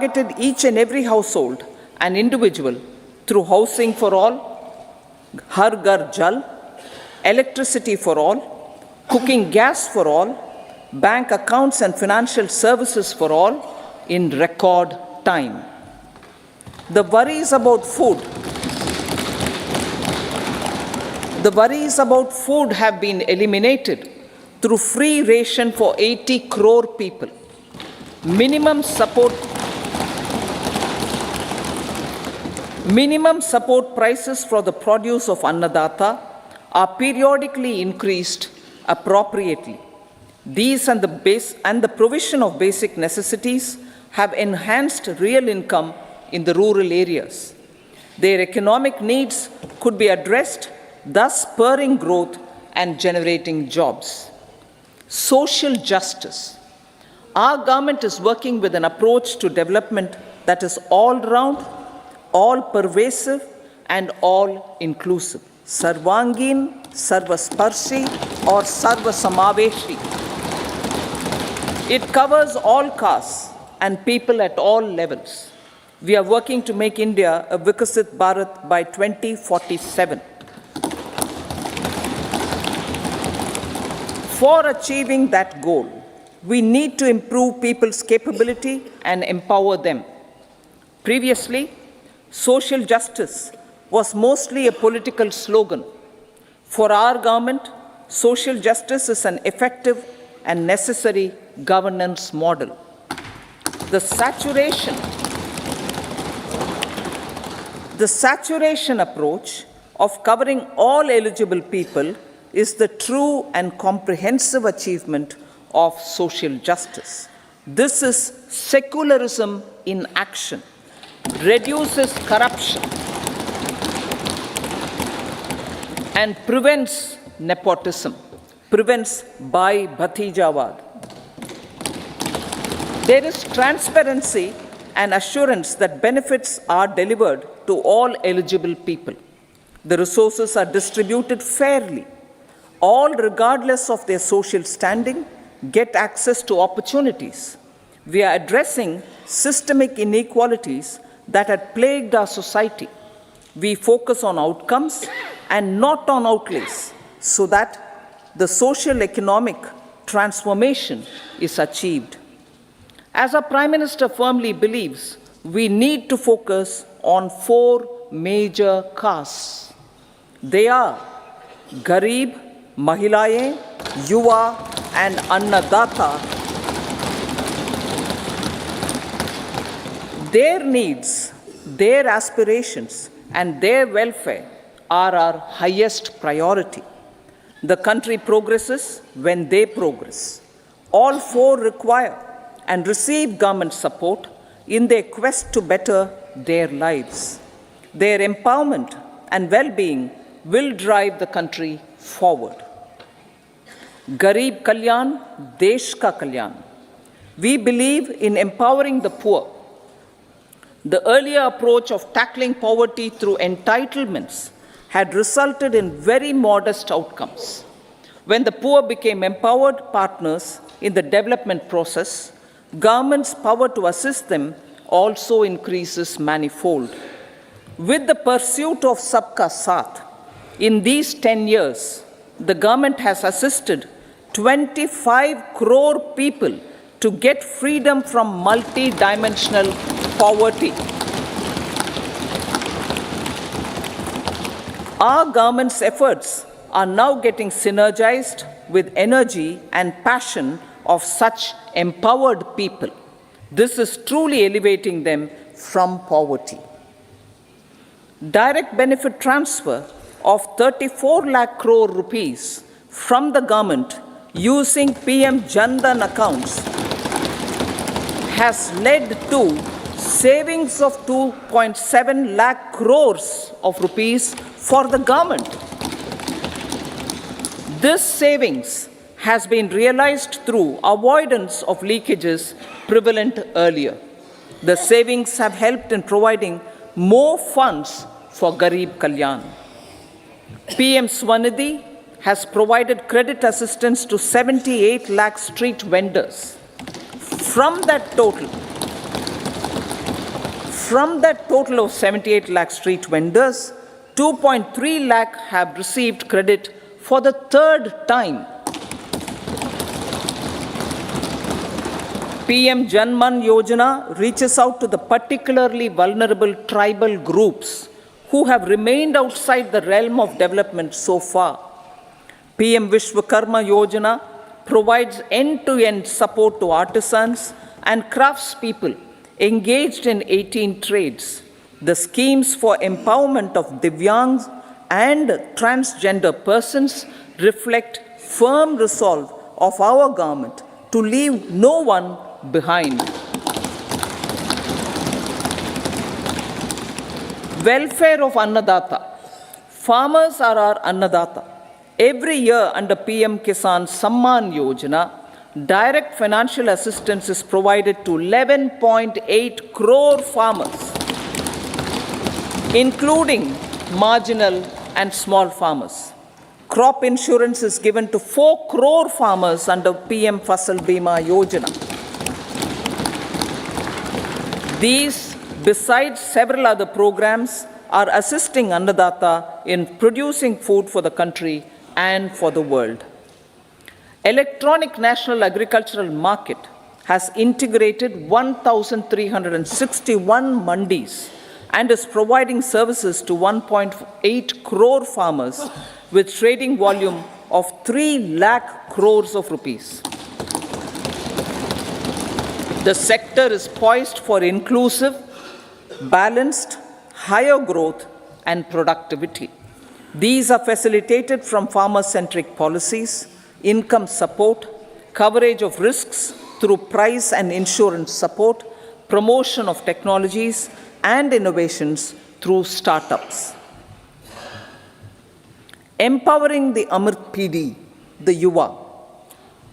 targeted each and every household and individual through housing for all, Har Ghar Jal, electricity for all, cooking gas for all, bank accounts and financial services for all in record time. The worries about food have been eliminated through free ration for 80 crore people. Minimum support prices for the produce of Annadata are periodically increased appropriately. These and the provision of basic necessities have enhanced real income in the rural areas. Their economic needs could be addressed, thus spurring growth and generating jobs. Social justice. Our government is working with an approach to development that is all-round, all-pervasive, and all-inclusive. Sarvangin, Sarvasparshi, or Sarvasamaveshi. It covers all castes and people at all levels. We are working to make India a Vikasit Bharat by 2047. For achieving that goal, we need to improve people's capability and empower them. Previously, social justice was mostly a political slogan. For our government, social justice is an effective and necessary governance model. The saturation approach of covering all eligible people is the true and comprehensive achievement of social justice. This is secularism in action, reduces corruption, and prevents nepotism, prevents Bhai Bhatijawad. There is transparency and assurance that benefits are delivered to all eligible people. The resources are distributed fairly. All, regardless of their social standing, get access to opportunities. We are addressing systemic inequalities that had plagued our society. We focus on outcomes and not on outlays so that the social economic transformation is achieved. As our Prime Minister firmly believes, we need to focus on 4 major castes. They are Garib, Mahilaye, Yuva, and Annadata. Their needs, their aspirations, and their welfare are our highest priority. The country progresses when they progress. All 4 require and receive government support in their quest to better their lives. Their empowerment and well-being will drive the country forward. Garib Kalyan, Desh Ka Kalyan. We believe in empowering the poor. The earlier approach of tackling poverty through entitlements had resulted in very modest outcomes. When the poor became empowered partners in the development process, government's power to assist them also increases manifold. With the pursuit of Sabka Saath, in these 10 years, the government has assisted 25 crore people to get freedom from multi-dimensional poverty. Our government's efforts are now getting synergized with energy and passion of such empowered people. This is truly elevating them from poverty. Direct benefit transfer of 34 lakh crore rupees from the government using PM Jan Dhan accounts has led to savings of 2.7 lakh crores of rupees for the government. This savings has been realized through avoidance of leakages prevalent earlier. The savings have helped in providing more funds for Garib Kalyan. PM Swanidhi has provided credit assistance to 78 lakh street vendors. From that total, From that total of 78 lakh street vendors, 2.3 lakh have received credit for the third time. PM Janman Yojana reaches out to the particularly vulnerable tribal groups who have remained outside the realm of development so far. PM Vishwakarma Yojana provides end-to-end support to artisans and craftspeople engaged in 18 trades. The schemes for empowerment of Divyangs and transgender persons reflect firm resolve of our government to leave no one behind. Welfare of Annadata. Farmers are our Annadata. Every year under PM Kisan Samman Yojana, direct financial assistance is provided to 11.8 crore farmers, including marginal and small farmers. Crop insurance is given to 4 crore farmers under PM Fasal Bima Yojana. These, besides several other programs, are assisting Annadata in producing food for the country and for the world. Electronic National Agricultural Market has integrated 1,361 mandis and is providing services to 1.8 crore farmers with trading volume of 3 lakh crores of rupees. The sector is poised for inclusive, balanced, higher growth and productivity. These are facilitated from farmer-centric policies, income support, coverage of risks through price and insurance support, promotion of technologies and innovations through startups. Empowering the Amrit PD, the Yuva.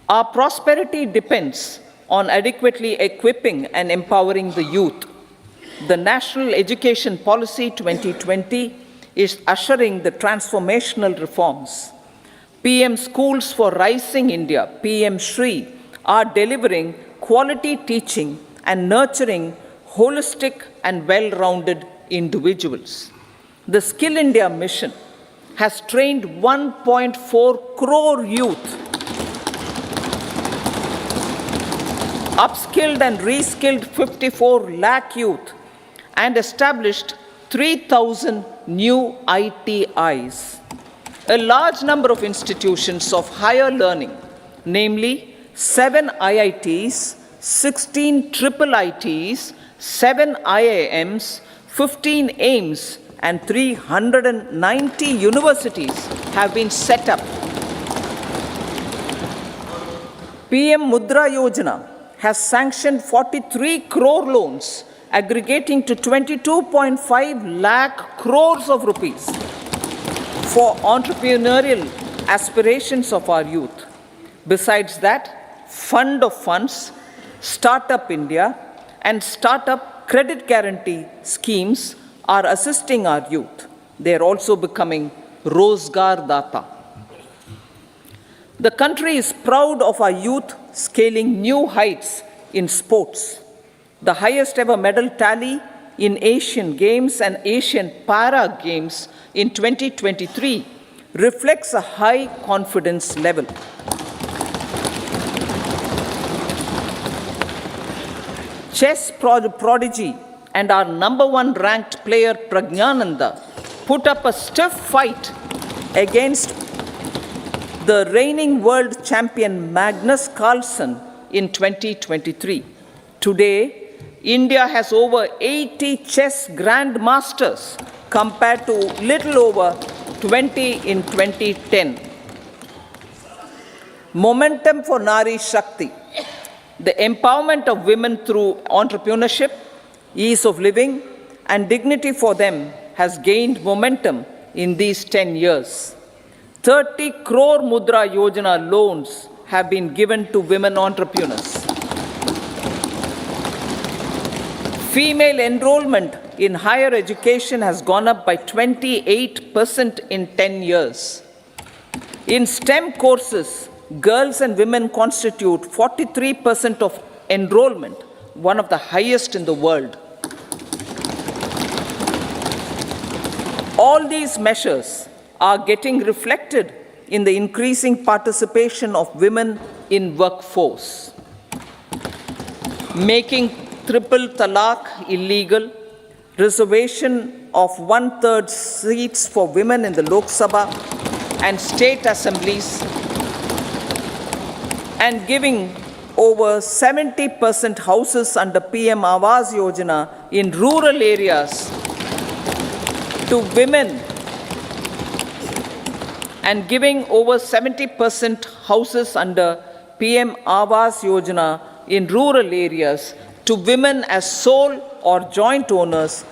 Our prosperity depends on adequately equipping and empowering the youth. The National Education Policy 2020 is ushering the transformational reforms. PM Schools for Rising India, PM Shri, are delivering quality teaching and nurturing holistic and well-rounded individuals. The Skill India mission has trained 1.4 crore youth, upskilled and reskilled 54 lakh youth, and established 3,000 new ITIs. A large number of institutions of higher learning, namely 7 IITs, 16 triple ITs, 7 IIMs, 15 AIMS, and 390 universities have been set up. PM Mudra Yojana has sanctioned 43 crore loans aggregating to 22.5 lakh crores of rupees for entrepreneurial aspirations of our youth. Besides that, Fund of Funds, Startup India, and Startup Credit Guarantee schemes are assisting our youth. They are also becoming Rozgar Data. The country is proud of our youth scaling new heights in sports. The highest ever medal tally in Asian Games and Asian Para Games in 2023 reflects a high confidence level. Chess prodigy and our #1 ranked player Pragnananda put up a stiff fight against the reigning world champion Magnus Carlsen in 2023. Today, India has over 80 chess grandmasters compared to little over 20 in 2010. Momentum for Nari Shakti. The empowerment of women through entrepreneurship, ease of living, and dignity for them has gained momentum in these 10 years. 30 crore Mudra Yojana loans have been given to women entrepreneurs. Female enrollment in higher education has gone up by 28% in 10 years. In STEM courses, girls and women constitute 43% of enrollment, one of the highest in the world. All these measures are getting reflected in the increasing participation of women in workforce, making triple talaq illegal, reservation of 1/3 seats for women in the Lok Sabha and state assemblies, and giving over 70% houses under PM Awas Yojana in rural areas to women, and giving over 70% houses under PM Awas Yojana in rural areas to women as sole or joint owners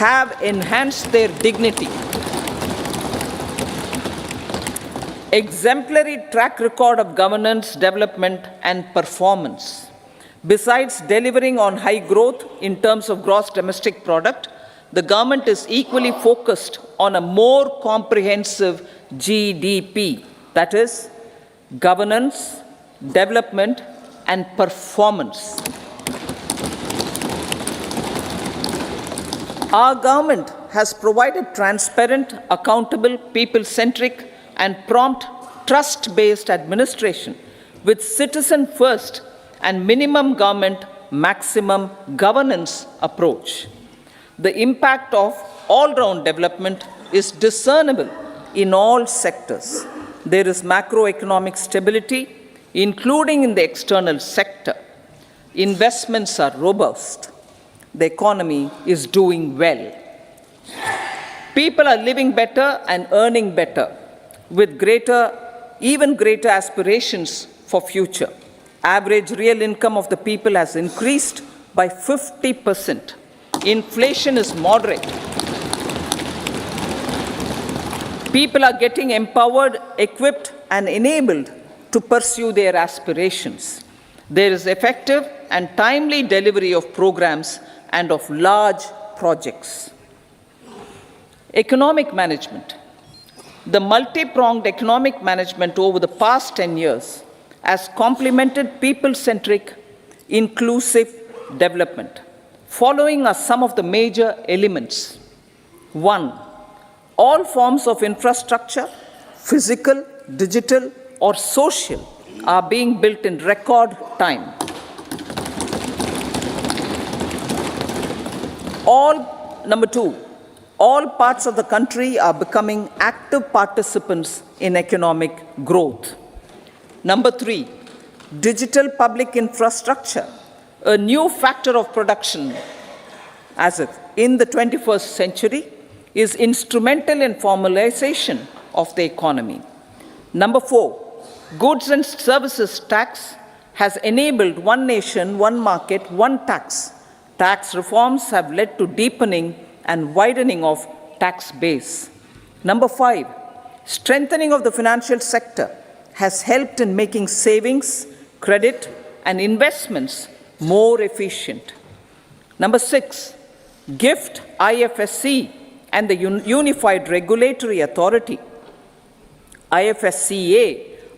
have enhanced their dignity. Exemplary track record of governance, development, and performance. Besides delivering on high growth in terms of gross domestic product, the government is equally focused on a more comprehensive GDP, that is, governance, development, and performance. Our government has provided transparent, accountable, people-centric, and prompt, trust-based administration with citizen-first and minimum government, maximum governance approach. The impact of all-round development is discernible in all sectors. There is macroeconomic stability, including in the external sector. Investments are robust. The economy is doing well. People are living better and earning better, with even greater aspirations for future. Average real income of the people has increased by 50%. Inflation is moderate. People are getting empowered, equipped, and enabled to pursue their aspirations. There is effective and timely delivery of programs and of large projects. Economic management. The multi-pronged economic management over the past 10 years has complemented people-centric, inclusive development. Following are some of the major elements. 1. All forms of infrastructure, physical, digital, or social, are being built in record time. Number 2, all parts of the country are becoming active participants in economic growth. Number 3, digital public infrastructure, a new factor of production as if in the 21st century, is instrumental in formalization of the economy. Number 4, goods and services tax has enabled one nation, one market, one tax. Tax reforms have led to deepening and widening of tax base. Number 5, strengthening of the financial sector has helped in making savings, credit, and investments more efficient. Number 6, GIFT, IFSC, and the Unified Regulatory Authority, IFSCA,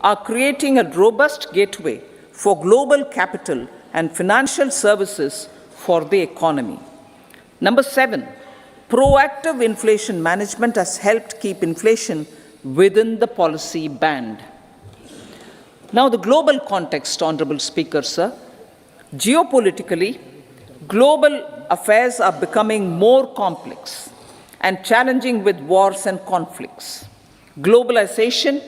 are creating a robust gateway for global capital and financial services for the economy. Number 7, proactive inflation management has helped keep inflation within the policy band. Now, the global context, Honorable Speaker, sir. Geopolitically, global affairs are becoming more complex and challenging with wars and conflicts. Globalization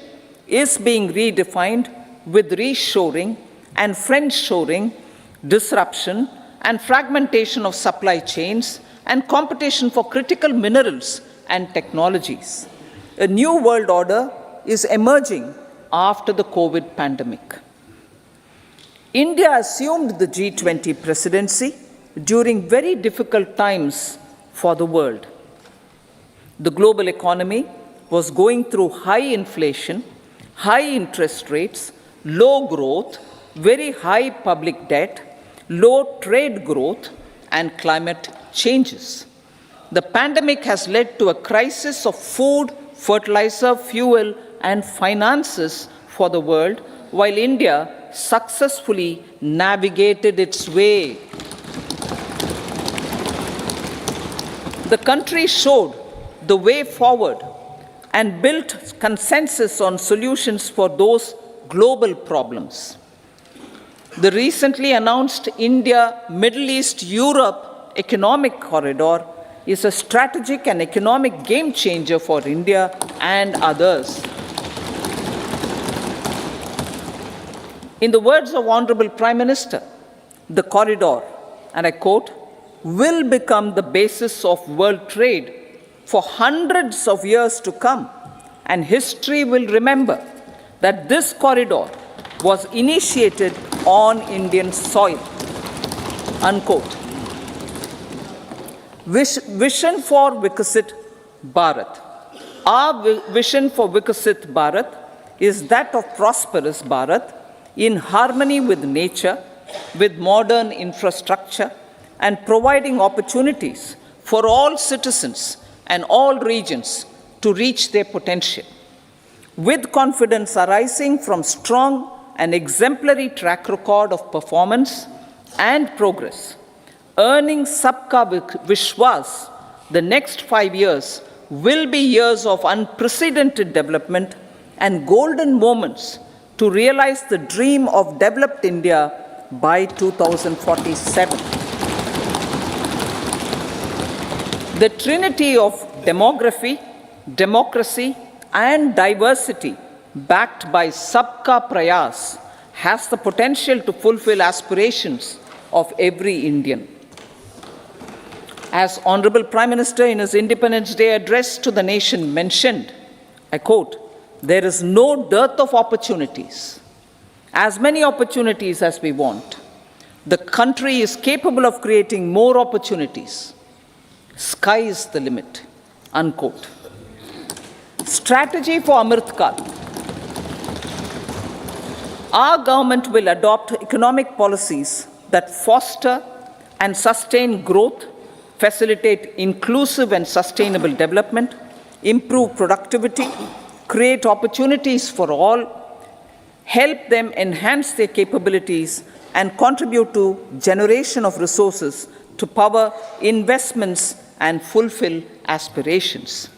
is being redefined with reshoring and friendshoring, disruption and fragmentation of supply chains, and competition for critical minerals and technologies. A new world order is emerging after the COVID pandemic. India assumed the G20 presidency during very difficult times for the world. The global economy was going through high inflation, high interest rates, low growth, very high public debt, low trade growth, and climate changes. The pandemic has led to a crisis of food, fertilizer, fuel, and finances for the world, while India successfully navigated its way. The country showed the way forward and built consensus on solutions for those global problems. The recently announced India-Middle East-Europe economic corridor is a strategic and economic game changer for India and others. In the words of Honorable Prime Minister, the corridor, and I quote, will become the basis of world trade for hundreds of years to come, and history will remember that this corridor was initiated on Indian soil, unquote. Vision for Vikasit Bharat. Our vision for Vikasit Bharat is that of prosperous Bharat in harmony with nature, with modern infrastructure, and providing opportunities for all citizens and all regions to reach their potential. With confidence arising from strong and exemplary track record of performance and progress, earning Sabka Vishwas, the next 5 years will be years of unprecedented development and golden moments to realize the dream of developed India by 2047. The trinity of demography, democracy, and diversity backed by Sabka Prayas has the potential to fulfill aspirations of every Indian. As Honorable Prime Minister in his Independence Day address to the nation mentioned, I quote, there is no dearth of opportunities, as many opportunities as we want. The country is capable of creating more opportunities. Sky is the limit, unquote. Strategy for Amrit Kal. Our government will adopt economic policies that foster and sustain growth, facilitate inclusive and sustainable development, improve productivity, create opportunities for all, help them enhance their capabilities, and contribute to generation of resources to power investments and fulfill aspirations.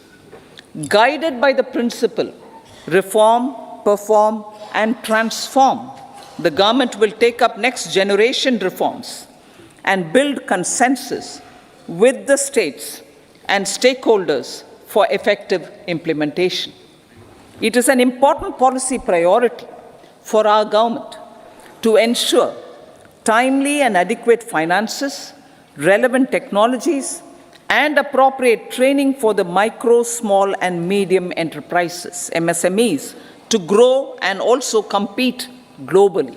Guided by the principle, reform, perform, and transform, the government will take up next generation reforms and build consensus with the states and stakeholders for effective implementation. It is an important policy priority for our government to ensure timely and adequate finances, relevant technologies, and appropriate training for the micro, small, and medium enterprises, MSMEs, to grow and also compete globally.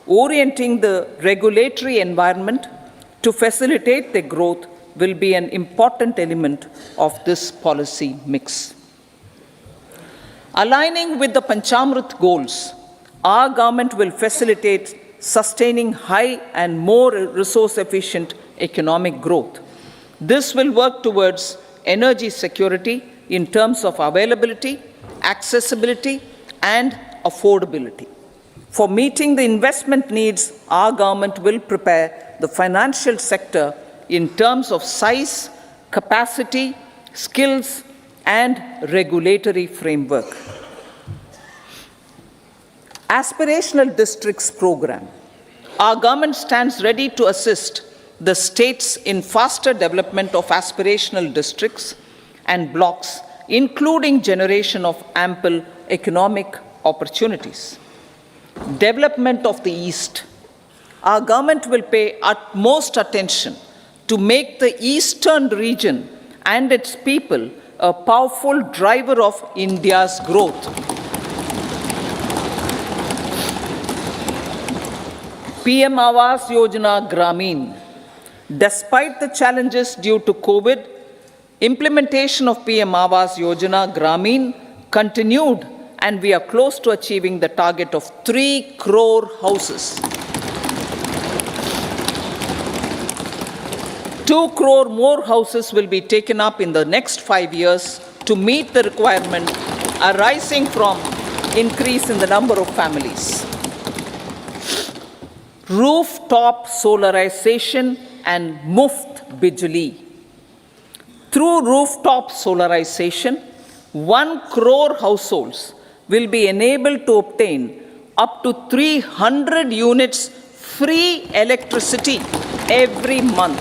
Orienting the regulatory environment to facilitate their growth will be an important element of this policy mix. Aligning with the Panchamrit goals, our government will facilitate sustaining high and more resource-efficient economic growth. This will work towards energy security in terms of availability, accessibility, and affordability. For meeting the investment needs, our government will prepare the financial sector in terms of size, capacity, skills, and regulatory framework. Aspirational Districts Program. Our government stands ready to assist the states in faster development of aspirational districts and blocks, including generation of ample economic opportunities. Development of the East. Our government will pay utmost attention to make the eastern region and its people a powerful driver of India's growth. PM Awas Yojana Gramin. Despite the challenges due to COVID, implementation of PM Awas Yojana Gramin continued, and we are close to achieving the target of 3 crore houses. 2 crore more houses will be taken up in the next 5 years to meet the requirement arising from increase in the number of families. Rooftop solarization and Muft Bijli. Through rooftop solarization, 1 crore households will be enabled to obtain up to 300 units free electricity every month.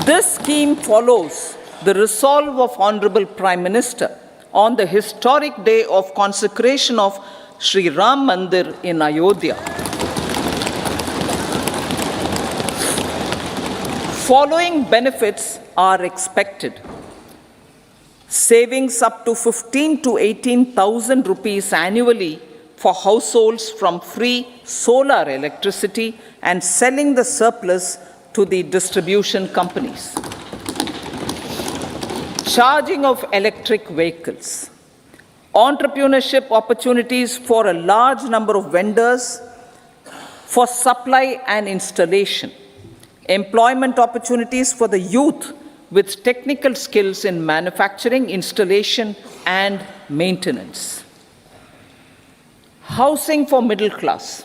This scheme follows the resolve of Honorable Prime Minister on the historic day of consecration of Sri Ram Mandir in Ayodhya. Following benefits are expected. Savings up to 15 to 18,000 rupees annually for households from free solar electricity and selling the surplus to the distribution companies. Charging of electric vehicles. Entrepreneurship opportunities for a large number of vendors for supply and installation. Employment opportunities for the youth with technical skills in manufacturing, installation, and maintenance. Housing for middle class.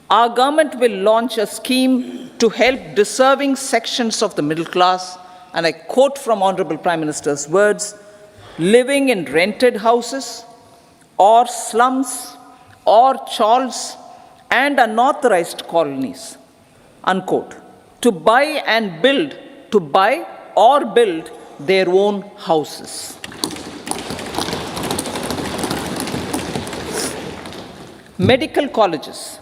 Our government will launch a scheme to help deserving sections of the middle class, and I quote from Honorable Prime Minister's words, living in rented houses or slums or chawls and unauthorized colonies, unquote, to buy or build their own houses. Medical colleges.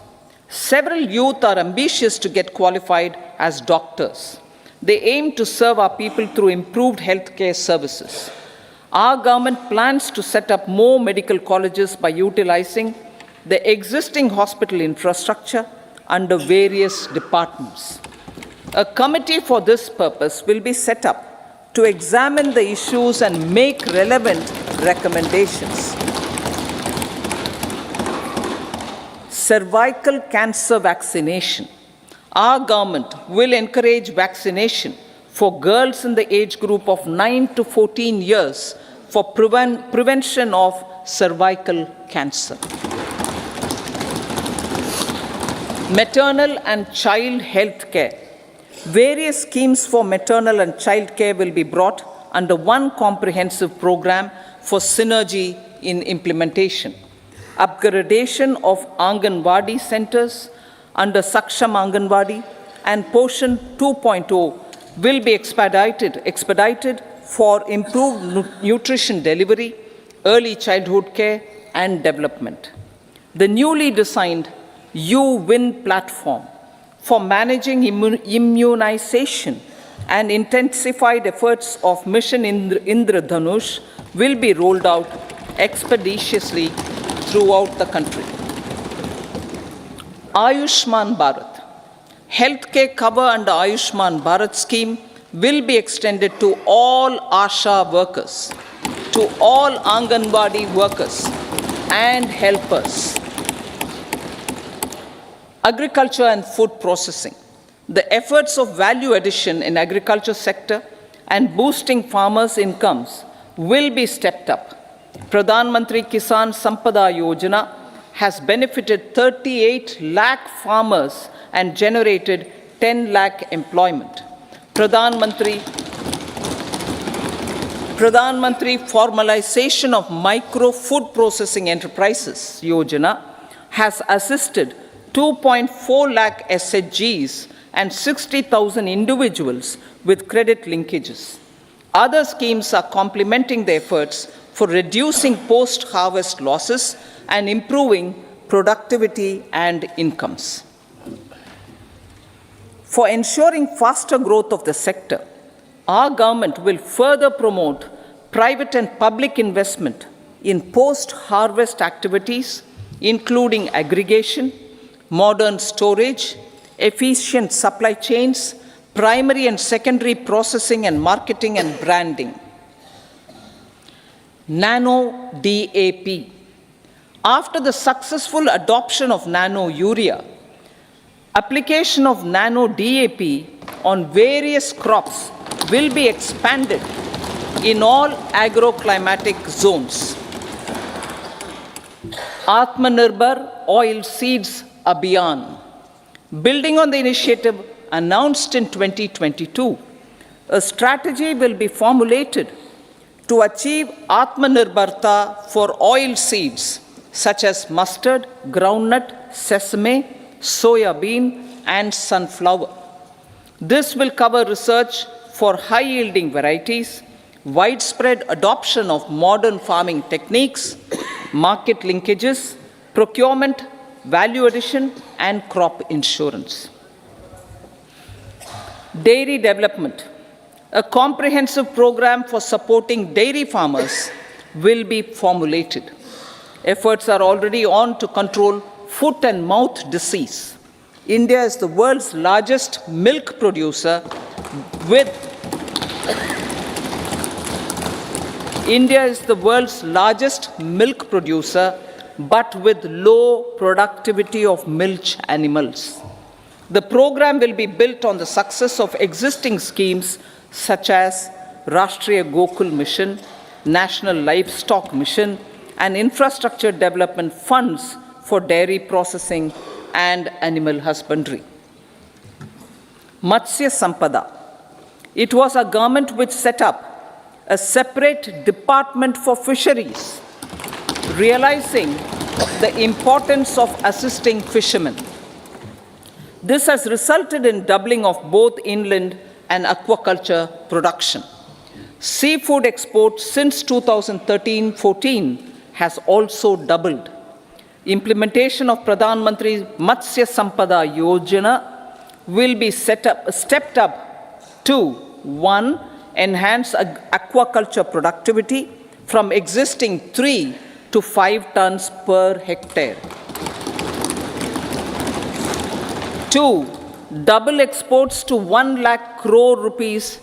Several youth are ambitious to get qualified as doctors. They aim to serve our people through improved healthcare services. Our government plans to set up more medical colleges by utilizing the existing hospital infrastructure under various departments. A committee for this purpose will be set up to examine the issues and make relevant recommendations. Cervical cancer vaccination. Our government will encourage vaccination for girls in the age group of 9 to 14 years for prevention of cervical cancer. Maternal and child health care. Various schemes for maternal and child care will be brought under one comprehensive program for synergy in implementation. Upgradation of Anganwadi centers under Saksham Anganwadi and Poshan 2.0 will be expedited for improved nutrition delivery, early childhood care, and development. The newly designed U-Win platform for managing immunization and intensified efforts of Mission Indradhanush will be rolled out expeditiously throughout the country. Ayushman Bharat. Healthcare cover under Ayushman Bharat scheme will be extended to all ASHA workers, to all Anganwadi workers and helpers. Agriculture and food processing. The efforts of value addition in agriculture sector and boosting farmers' incomes will be stepped up. Pradhan Mantri Kisan Sampada Yojana has benefited 38 lakh farmers and generated 10 lakh employment. Pradhan Mantri Formalization of Micro Food Processing Enterprises Yojana has assisted 2.4 lakh SHGs and 60,000 individuals with credit linkages. Other schemes are complementing the efforts for reducing post-harvest losses and improving productivity and incomes. For ensuring faster growth of the sector, our government will further promote private and public investment in post-harvest activities, including aggregation, modern storage, efficient supply chains, primary and secondary processing and marketing and branding. Nano DAP. After the successful adoption of nano urea, application of nano DAP on various crops will be expanded in all agroclimatic zones. Atmanirbhar Oil Seeds Abhiyan. Building on the initiative announced in 2022, A strategy will be formulated to achieve Atmanirbharta for oil seeds such as mustard, groundnut, sesame, soya bean, and sunflower. This will cover research for high-yielding varieties, widespread adoption of modern farming techniques, market linkages, procurement, value addition, and crop insurance. Dairy development. A comprehensive program for supporting dairy farmers will be formulated. Efforts are already on to control foot and mouth disease. India is the world's largest milk producer with but with low productivity of milch animals. The program will be built on the success of existing schemes such as Rashtriya Gokul Mission, National Livestock Mission, and infrastructure development funds for dairy processing and animal husbandry. Matsya Sampada. It was a government which set up a separate department for fisheries, realizing the importance of assisting fishermen. This has resulted in doubling of both inland and aquaculture production. Seafood exports since 2013-14 has also doubled. Implementation of Pradhan Mantri Matsya Sampada Yojana will be stepped up to 1. Enhance aquaculture productivity from existing 3 to 5 tons per hectare. 2. Double exports to 1 lakh crore rupees,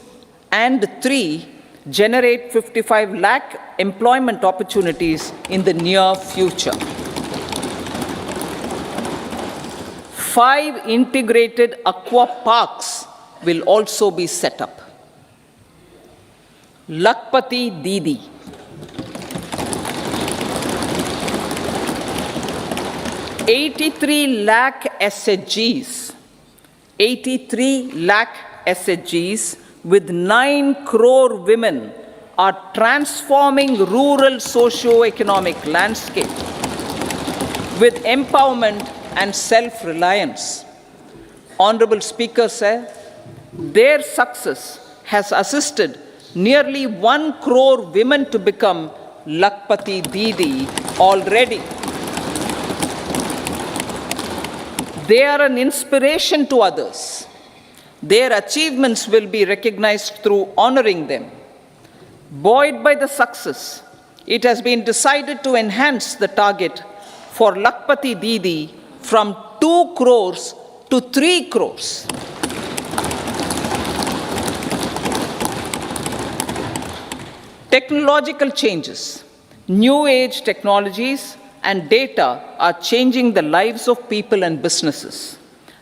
and 3. Generate 55 lakh employment opportunities in the near future. 5 integrated aqua parks will also be set up. Lakpati Didi. 83 lakh SHGs. 83 lakh SHGs with 9 crore women are transforming rural socio-economic landscape with empowerment and self-reliance. Honorable Speaker said, their success has assisted nearly 1 crore women to become Lakpati Didi already. They are an inspiration to others. Their achievements will be recognized through honoring them. Buoyed by the success, it has been decided to enhance the target for Lakpati Didi from 2 crores to 3 crores. Technological changes, new age technologies and data are changing the lives of people and businesses.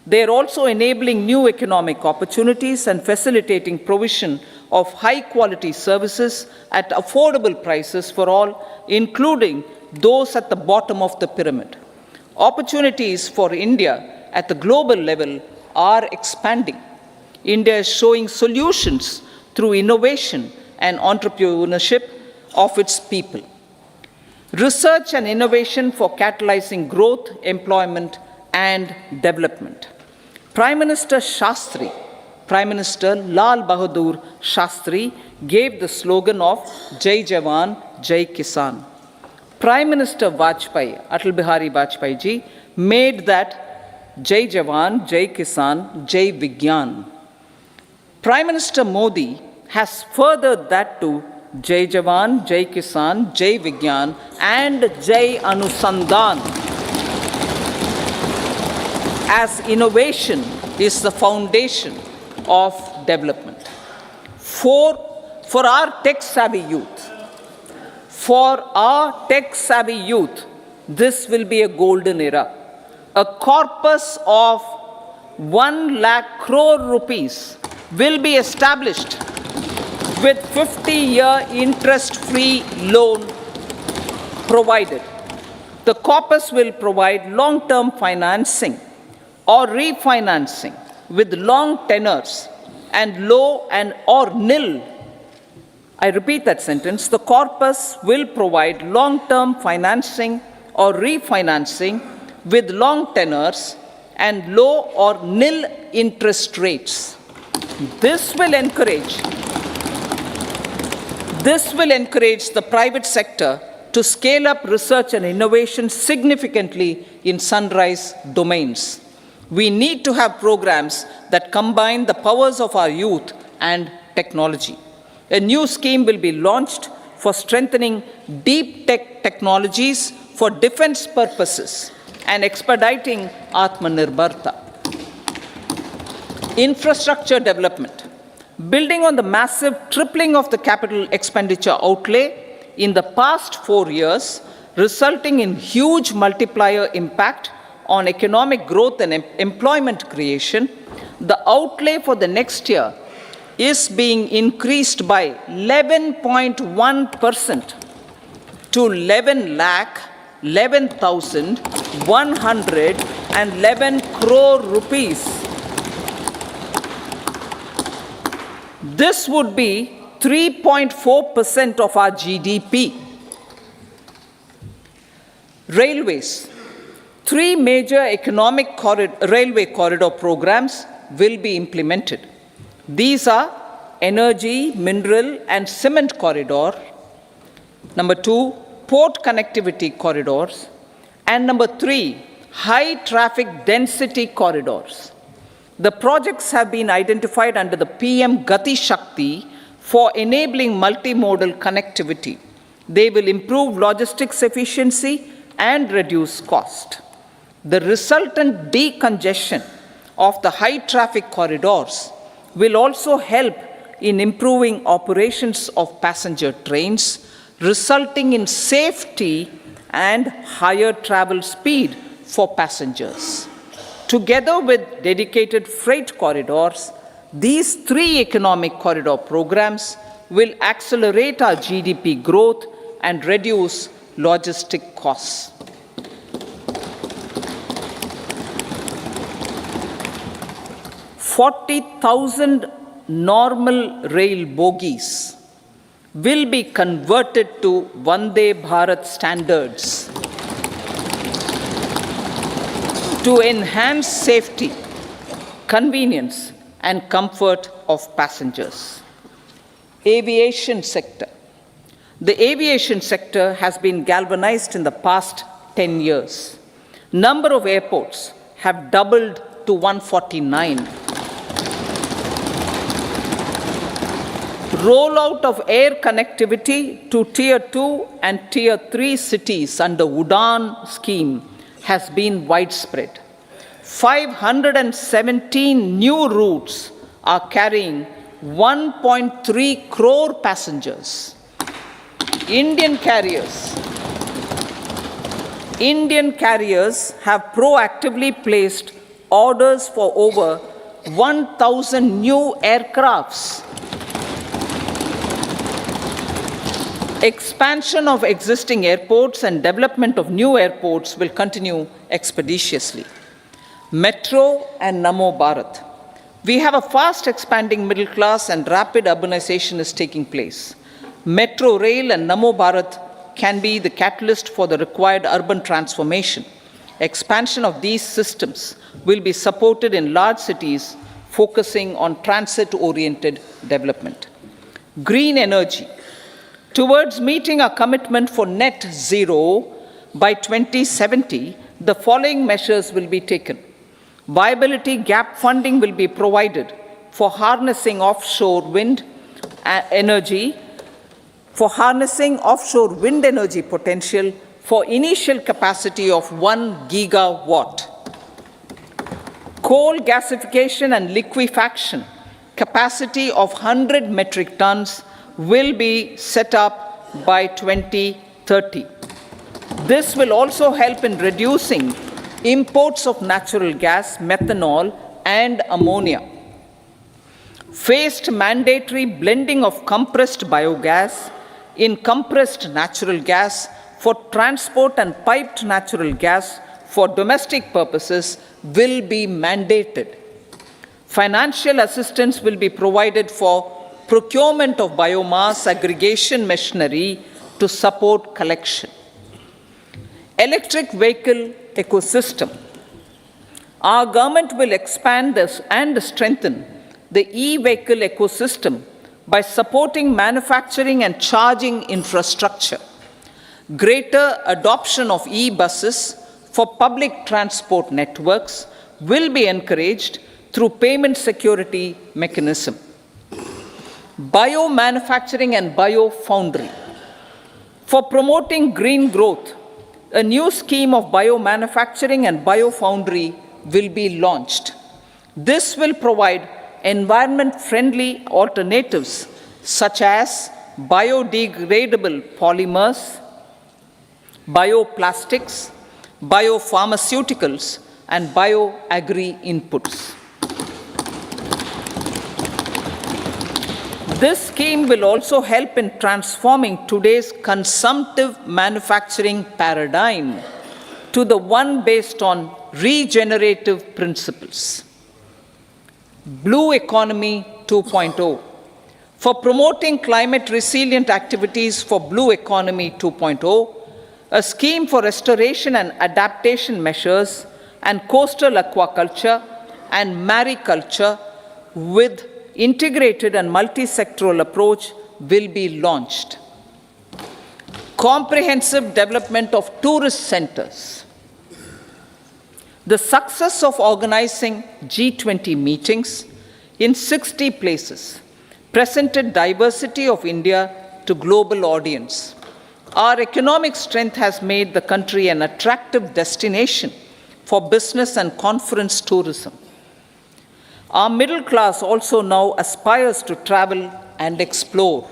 They are also enabling new economic opportunities and facilitating provision of high-quality services at affordable prices for all, including those at the bottom of the pyramid. Opportunities for India at the global level are expanding. India is showing solutions through innovation and entrepreneurship of its people. Research and innovation for catalyzing growth, employment, and development. Prime Minister Lal Bahadur Shastri gave the slogan of Jai Jawan, Jai Kisan. Prime Minister Atal Bihari Vajpayee ji, made that Jai Jawan, Jai Kisan, Jai Vigyan. Prime Minister Modi has furthered that to Jai Jawan, Jai Kisan, Jai Vigyan, and Jai Anusandhan, as innovation is the foundation of development. For our tech-savvy youth, this will be a golden era. A corpus of 1 lakh crore rupees will be established with 50-year interest-free loan provided. The corpus will provide long-term financing or refinancing with long tenors and low and or nil, I repeat that sentence, the corpus will provide long-term financing or refinancing with long tenors and low or nil interest rates. This will encourage the private sector to scale up research and innovation significantly in sunrise domains. We need to have programs that combine the powers of our youth and technology. A new scheme will be launched for strengthening deep tech technologies for defense purposes and expediting Atmanirbharta. Infrastructure development. Building on the massive tripling of the capital expenditure outlay in the past 4 years, resulting in huge multiplier impact on economic growth and employment creation, the outlay for the next year is being increased by 11.1% to 11,111 crore rupees. This would be 3.4% of our GDP. Railways. 3 major economic railway corridor programs will be implemented. These are energy, mineral, and cement corridor. Number 2, port connectivity corridors. And number 3, high traffic density corridors. The projects have been identified under the PM Gati Shakti for enabling multimodal connectivity. They will improve logistics efficiency and reduce cost. The resultant decongestion of the high traffic corridors will also help in improving operations of passenger trains, resulting in safety and higher travel speed for passengers. Together with dedicated freight corridors, these 3 economic corridor programs will accelerate our GDP growth and reduce logistic costs. 40,000 normal rail bogies will be converted to Vande Bharat standards to enhance safety, convenience, and comfort of passengers. Aviation sector. The aviation sector has been galvanized in the past 10 years. Number of airports have doubled to 149. Rollout of air connectivity to Tier 2 and Tier 3 cities under UDAN scheme has been widespread. 517 new routes are carrying 1.3 crore passengers. Indian carriers have proactively placed orders for over 1,000 new aircrafts. Expansion of existing airports and development of new airports will continue expeditiously. Metro and Namo Bharat. We have a fast expanding middle class and rapid urbanization is taking place. Metro rail and Namo Bharat can be the catalyst for the required urban transformation. Expansion of these systems will be supported in large cities, focusing on transit-oriented development. Green energy. Towards meeting our commitment for net zero by 2070, the following measures will be taken. Viability gap funding will be provided for harnessing offshore wind energy potential for initial capacity of 1 gigawatt. Coal gasification and liquefaction capacity of 100 metric tons will be set up by 2030. This will also help in reducing imports of natural gas, methanol, and ammonia. Phased mandatory blending of compressed biogas in compressed natural gas for transport and piped natural gas for domestic purposes will be mandated. Financial assistance will be provided for procurement of biomass aggregation machinery to support collection. Electric vehicle ecosystem. Our government will expand this and strengthen the e-vehicle ecosystem by supporting manufacturing and charging infrastructure. Greater adoption of e-buses for public transport networks will be encouraged through payment security mechanism. Biomanufacturing and biofoundry. For promoting green growth, a new scheme of biomanufacturing and biofoundry will be launched. This will provide environment-friendly alternatives such as biodegradable polymers, bioplastics, biopharmaceuticals, and bioagri inputs. This scheme will also help in transforming today's consumptive manufacturing paradigm to the one based on regenerative principles. Blue Economy 2.0. For promoting climate resilient activities for Blue Economy 2.0, a scheme for restoration and adaptation measures and coastal aquaculture and mariculture with integrated and multi-sectoral approach will be launched. Comprehensive development of tourist centers. The success of organizing G20 meetings in 60 places presented diversity of India to global audience. Our economic strength has made the country an attractive destination for business and conference tourism. Our middle class also now aspires to travel and explore.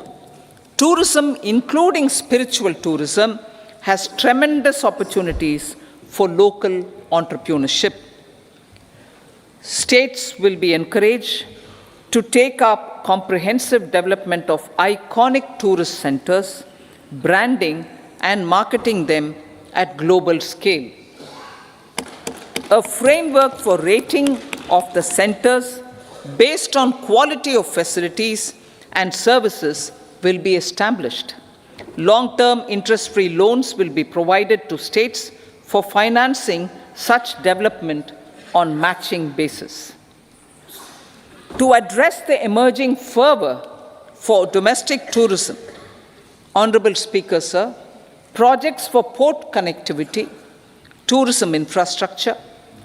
Tourism, including spiritual tourism, has tremendous opportunities for local entrepreneurship. States will be encouraged to take up comprehensive development of iconic tourist centers, branding and marketing them at global scale. A framework for rating of the centers based on quality of facilities and services will be established. Long-term interest-free loans will be provided to states for financing such development on matching basis. To address the emerging fervor for domestic tourism, Honorable Speaker, sir, projects for port connectivity, tourism infrastructure,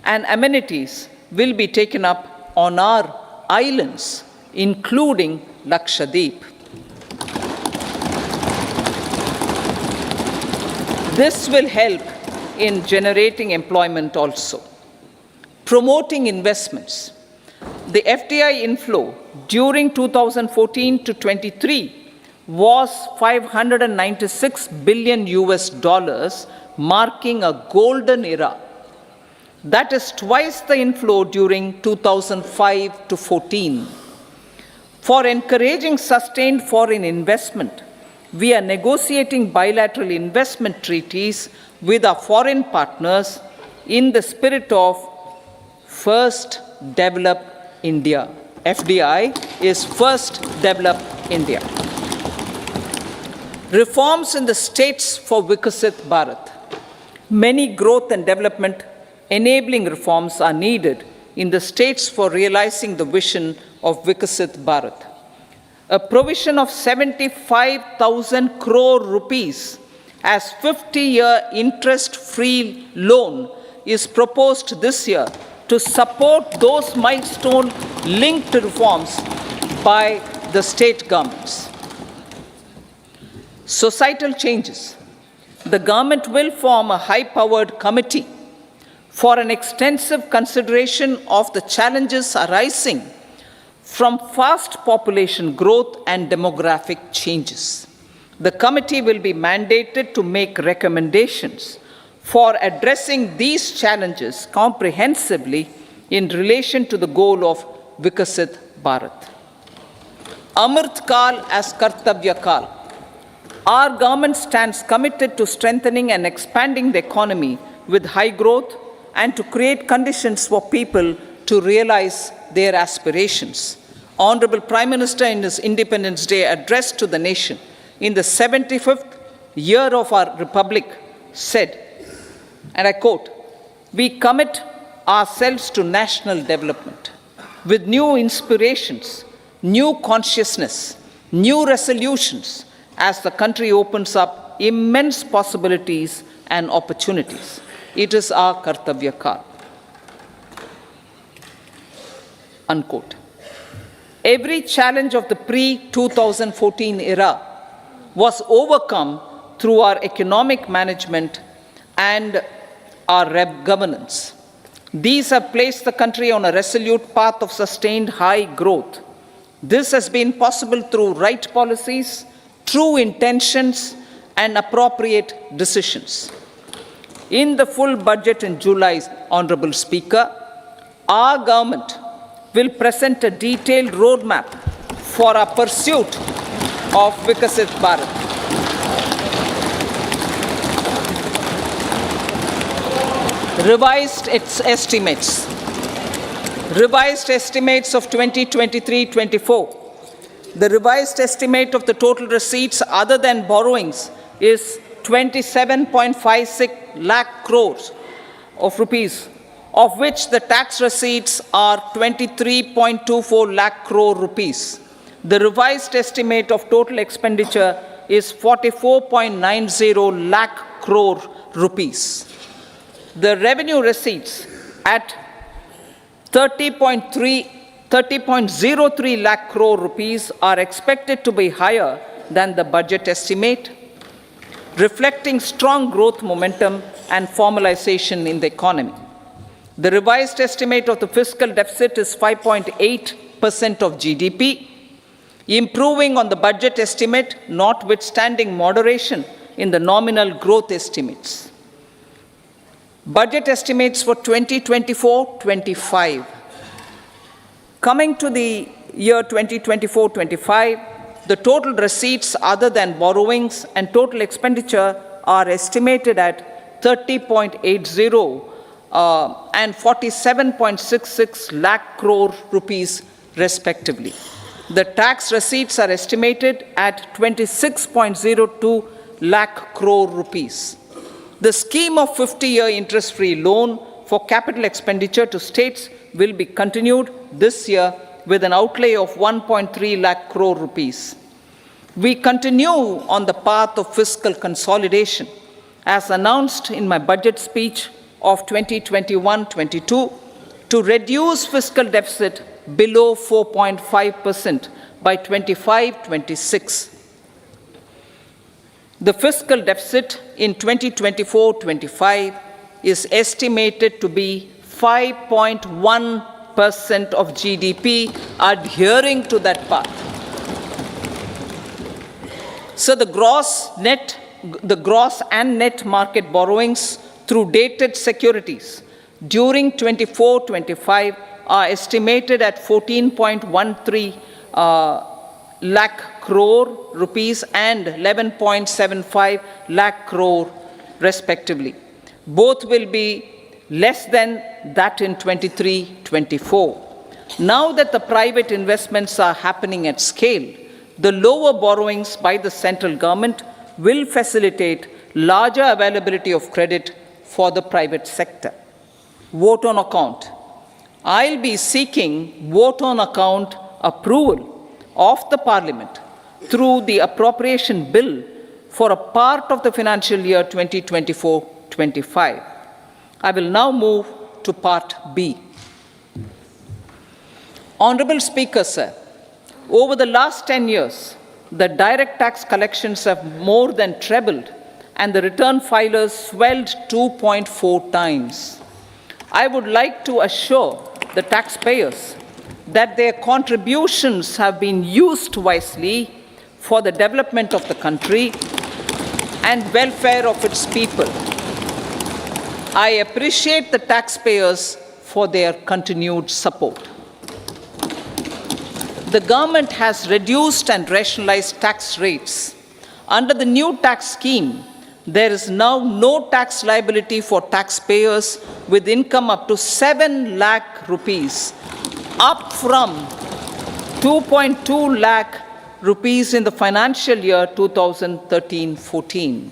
and amenities will be taken up on our islands, including Lakshadweep. This will help in generating employment also. Promoting investments. The FDI inflow during 2014 to 23 was $596 billion, marking a golden era. That is twice the inflow during 2005 to 14. For encouraging sustained foreign investment, we are negotiating bilateral investment treaties with our foreign partners in the spirit of First Develop India. FDI is First Develop India. Reforms in the states for Vikasit Bharat. Many growth and development enabling reforms are needed in the states for realizing the vision of Vikasit Bharat. A provision of 75,000 crore rupees as 50-year interest-free loan is proposed this year to support those milestone-linked reforms by the state governments. Societal changes. The government will form a high-powered committee for an extensive consideration of the challenges arising from fast population growth and demographic changes. The committee will be mandated to make recommendations for addressing these challenges comprehensively in relation to the goal of Vikasit Bharat. Amrit Kal as Kartavya Kal. Our government stands committed to strengthening and expanding the economy with high growth and to create conditions for people to realize their aspirations. Honorable Prime Minister, in his Independence Day address to the nation in the 75th year of our Republic, said, and I quote, "We commit ourselves to national development with new inspirations, new consciousness, new resolutions as the country opens up immense possibilities and opportunities. It is our Kartavya Kal." Unquote. Every challenge of the pre-2014 era was overcome through our economic management and our governance. These have placed the country on a resolute path of sustained high growth. This has been possible through right policies, true intentions, and appropriate decisions. In the full budget in July, Honorable Speaker, our government will present a detailed roadmap for our pursuit of Vikasit Bharat. Revised estimates of 2023-24. The revised estimate of the total receipts other than borrowings is 27.56 lakh crores of rupees, of which the tax receipts are 23.24 lakh crore rupees. The revised estimate of total expenditure is 44.90 lakh crore rupees. The revenue receipts at 30.03 lakh crore rupees are expected to be higher than the budget estimate, reflecting strong growth momentum and formalization in the economy. The revised estimate of the fiscal deficit is 5.8% of GDP, improving on the budget estimate, notwithstanding moderation in the nominal growth estimates. Budget estimates for 2024-25. Coming to the year 2024-25, the total receipts other than borrowings and total expenditure are estimated at 30.80 and 47.66 lakh crore rupees respectively. The tax receipts are estimated at 26.02 lakh crore rupees. The scheme of 50-year interest-free loan for capital expenditure to states will be continued this year with an outlay of 1.3 lakh crore rupees. We continue on the path of fiscal consolidation, as announced in my budget speech of 2021-22, to reduce fiscal deficit below 4.5% by 25-26. The fiscal deficit in 2024-25 is estimated to be 5.1% of GDP, adhering to that path. So the gross and net market borrowings through dated securities during 24-25 are estimated at 14.13 lakh crore rupees and 11.75 lakh crore respectively. Both will be less than that in 23-24. Now that the private investments are happening at scale, the lower borrowings by the central government will facilitate larger availability of credit for the private sector. Vote on account. I'll be seeking vote on account approval of the Parliament through the appropriation bill for a part of the financial year 2024-25. I will now move to Part B. Honorable Speaker, sir, over the last 10 years, the direct tax collections have more than trebled and the return filers swelled 2.4 times. I would like to assure the taxpayers that their contributions have been used wisely for the development of the country and welfare of its people. I appreciate the taxpayers for their continued support. The government has reduced and rationalized tax rates. Under the new tax scheme, there is now no tax liability for taxpayers with income up to 7 lakh rupees up from 2.2 lakh rupees in the financial year 2013-14.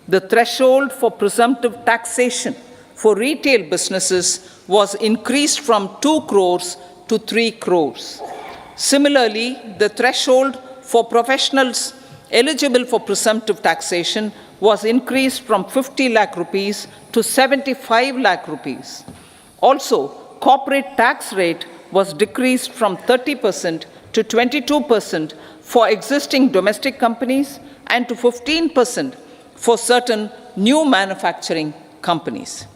The threshold for presumptive taxation for retail businesses was increased from 2 crores to 3 crores. Similarly, the threshold for professionals eligible for presumptive taxation was increased from 50 lakh rupees to 75 lakh rupees. Also, corporate tax rate was decreased from 30% to 22% for existing domestic companies and to 15% for certain new manufacturing companies.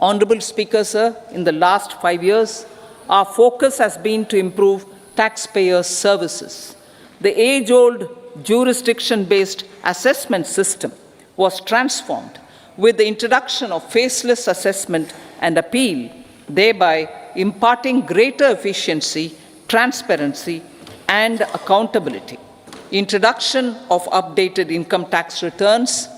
Honorable Speaker, sir, in the last 5 years, our focus has been to improve taxpayer services. The age-old jurisdiction-based assessment system was transformed with the introduction of faceless assessment and appeal, thereby imparting greater efficiency, transparency, and accountability. Introduction of updated income tax returns,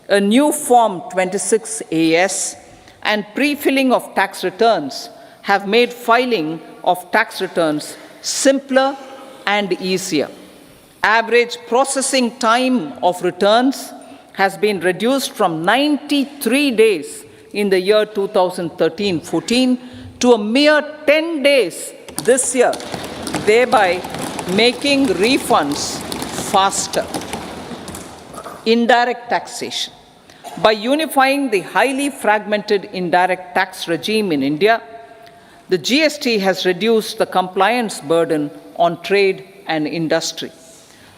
a new Form 26AS, and pre-filling of tax returns have made filing of tax returns simpler and easier. Average processing time of returns has been reduced from 93 days in the year 2013-14 to a mere 10 days this year, thereby making refunds faster. Indirect taxation. By unifying the highly fragmented indirect tax regime in India, the GST has reduced the compliance burden on trade and industry.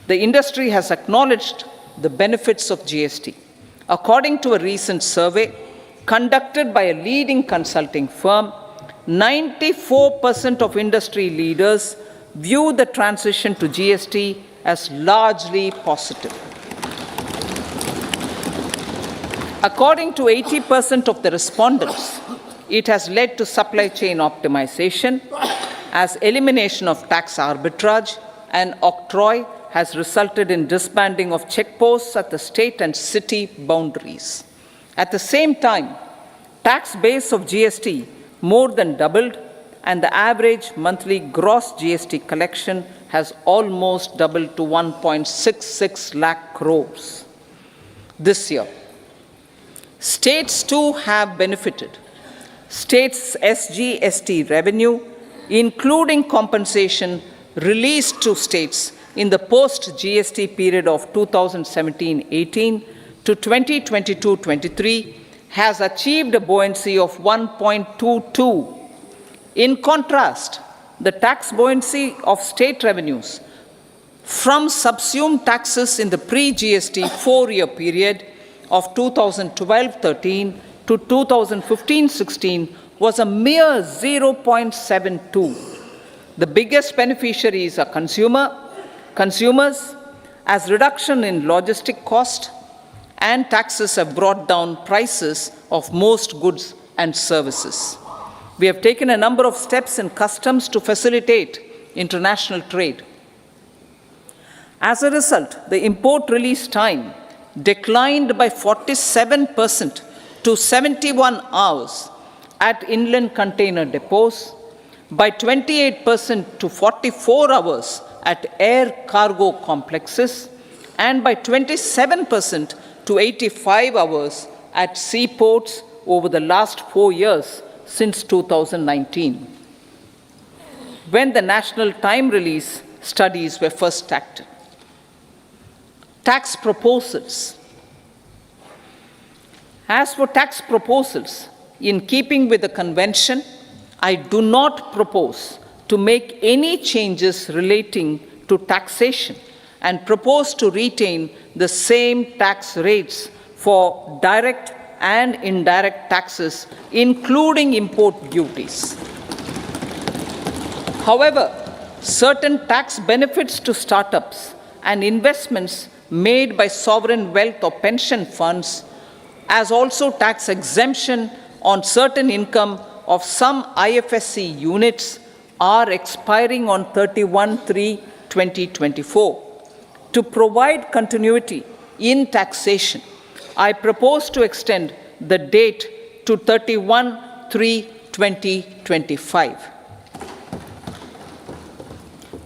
The industry has acknowledged the benefits of GST. According to a recent survey conducted by a leading consulting firm, 94% of industry leaders view the transition to GST as largely positive. According to 80% of the respondents, it has led to supply chain optimization, as elimination of tax arbitrage and octroi has resulted in disbanding of checkposts at the state and city boundaries. At the same time, tax base of GST more than doubled, and the average monthly gross GST collection has almost doubled to 1.66 lakh crores this year. States too have benefited. States' SGST revenue, including compensation released to states in the post-GST period of 2017-18 to 2022-23, has achieved a buoyancy of 1.22. In contrast, the tax buoyancy of state revenues from subsumed taxes in the pre-GST 4-year period of 2012-13 to 2015-16 was a mere 0.72. The biggest beneficiaries are consumers, as reduction in logistic cost and taxes have brought down prices of most goods and services. We have taken a number of steps in customs to facilitate international trade. As a result, the import release time declined by 47% to 71 hours at inland container depots, by 28% to 44 hours at air cargo complexes, and by 27% to 85 hours at seaports over the last 4 years since 2019, when the national time release studies were first acted. Tax proposals. As for tax proposals, in keeping with the convention, I do not propose to make any changes relating to taxation and propose to retain the same tax rates for direct and indirect taxes, including import duties. However, certain tax benefits to startups and investments made by sovereign wealth or pension funds, as also tax exemption on certain income of some IFSC units, are expiring on 31/3/2024. To provide continuity in taxation, I propose to extend the date to 31/3/2025.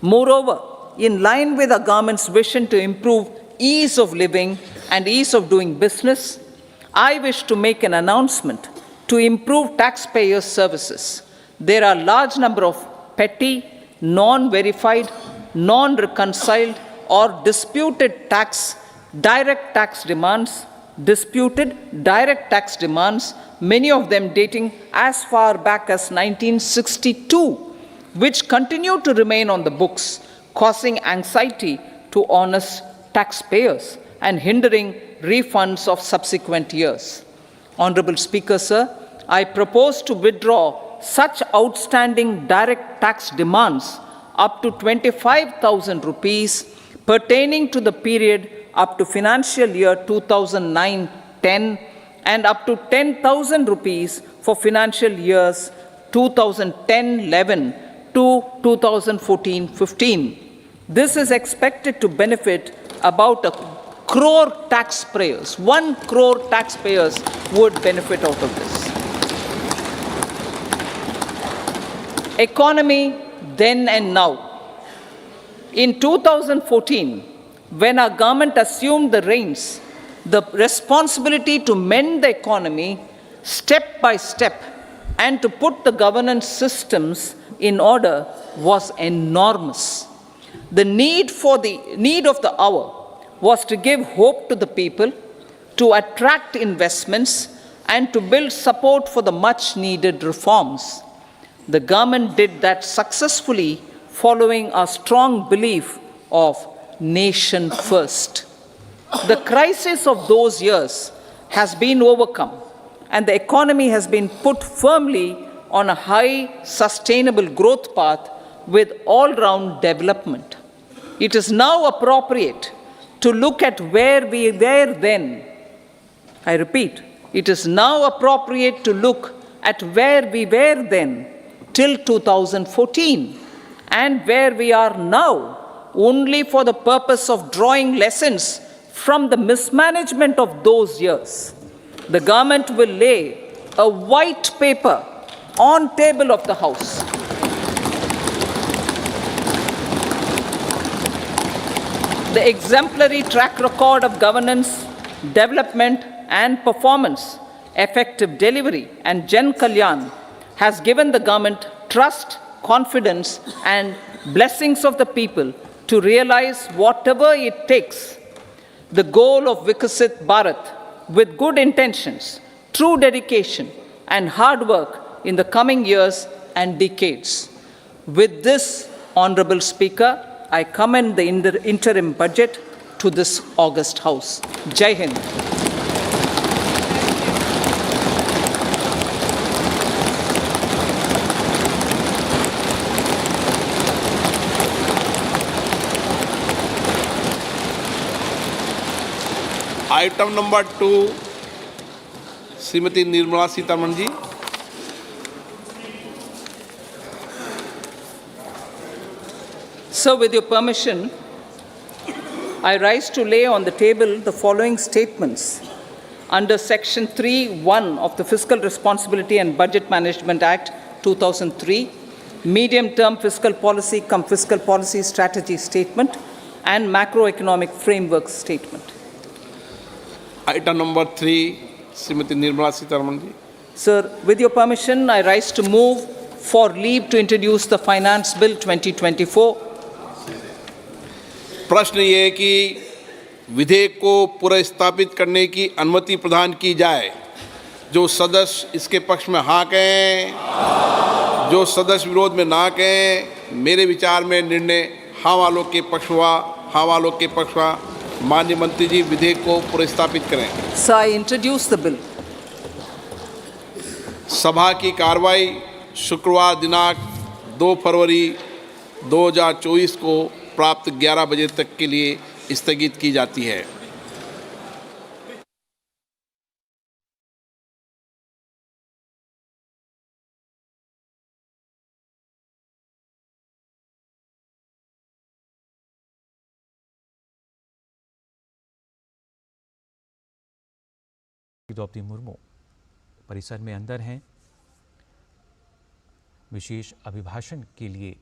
Moreover, in line with our government's vision to improve ease of living and ease of doing business, I wish to make an announcement to improve taxpayers' services. There are a large number of petty, non-verified, non-reconciled or disputed direct tax demands, many of them dating as far back as 1962, which continue to remain on the books, causing anxiety to honest taxpayers and hindering refunds of subsequent years. Honorable Speaker, sir, I propose to withdraw such outstanding direct tax demands up to 25,000 rupees pertaining to the period up to financial year 2009-10 and up to 10,000 rupees for financial years 2010-11 to 2014-15. This is expected to benefit about 1 crore taxpayers. 1 crore taxpayers would benefit out of this. Economy then and now. In 2014, when our government assumed the reins, the responsibility to mend the economy step by step and to put the governance systems in order was enormous. The need of the hour was to give hope to the people, to attract investments, and to build support for the much-needed reforms. The government did that successfully, following a strong belief of nation first. The crisis of those years has been overcome, and the economy has been put firmly on a high, sustainable growth path with all-round development. It is now appropriate to look at where we were then. I repeat, it is now appropriate to look at where we were then till 2014 and where we are now, only for the purpose of drawing lessons from the mismanagement of those years. The government will lay a white paper on table of the House. The exemplary track record of governance, development and performance, effective delivery and Jan Kalyan has given the government trust, confidence and blessings of the people to realize whatever it takes, the goal of Vikasit Bharat with good intentions, true dedication and hard work in the coming years and decades. With this, Honorable Speaker, I commend the interim budget to this august House. Jai Hind. Item number 2 Shrimati Nirmala Sitharaman ji. So, with your permission, I rise to lay on the table the following statements under Section 3(1) of the Fiscal Responsibility and Budget Management Act 2003, Medium-Term Fiscal Policy cum Fiscal Policy Strategy Statement and Macroeconomic Framework Statement. Item number 3, Srimati Nirmala Sitharaman ji. Sir, with your permission, I rise to move for leave to introduce the Finance Bill 2024. प्रश्न ये है कि विधेयक को पुनर्स्थापित करने की अनुमति प्रदान की जाए। जो सदस्य इसके पक्ष में हाँ कहें, जो सदस्य विरोध में ना कहें। मेरे विचार में निर्णय हाँ वालों के पक्ष हुआ, हाँ वालों के पक्ष हुआ। माननीय मंत्री जी विधेयक को पुनर्स्थापित करें। Sir, I introduce the bill. सभा की कार्रवाई शुक्रवार दिनांक 2 फरवरी 2024 को प्राप्त 11 बजे तक के लिए स्थगित की जाती है। द्रौपदी मुर्मू परिसर में अंदर हैं। विशेष अभिभाषण के लिए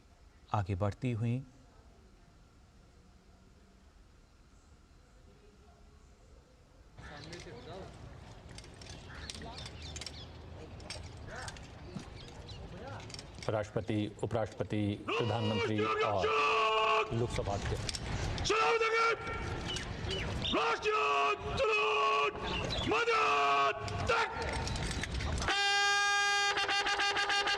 आगे बढ़ती हुई राष्ट्रपति, उपराष्ट्रपति, प्रधानमंत्री और लोकसभा अध्यक्ष। राष्ट्रीय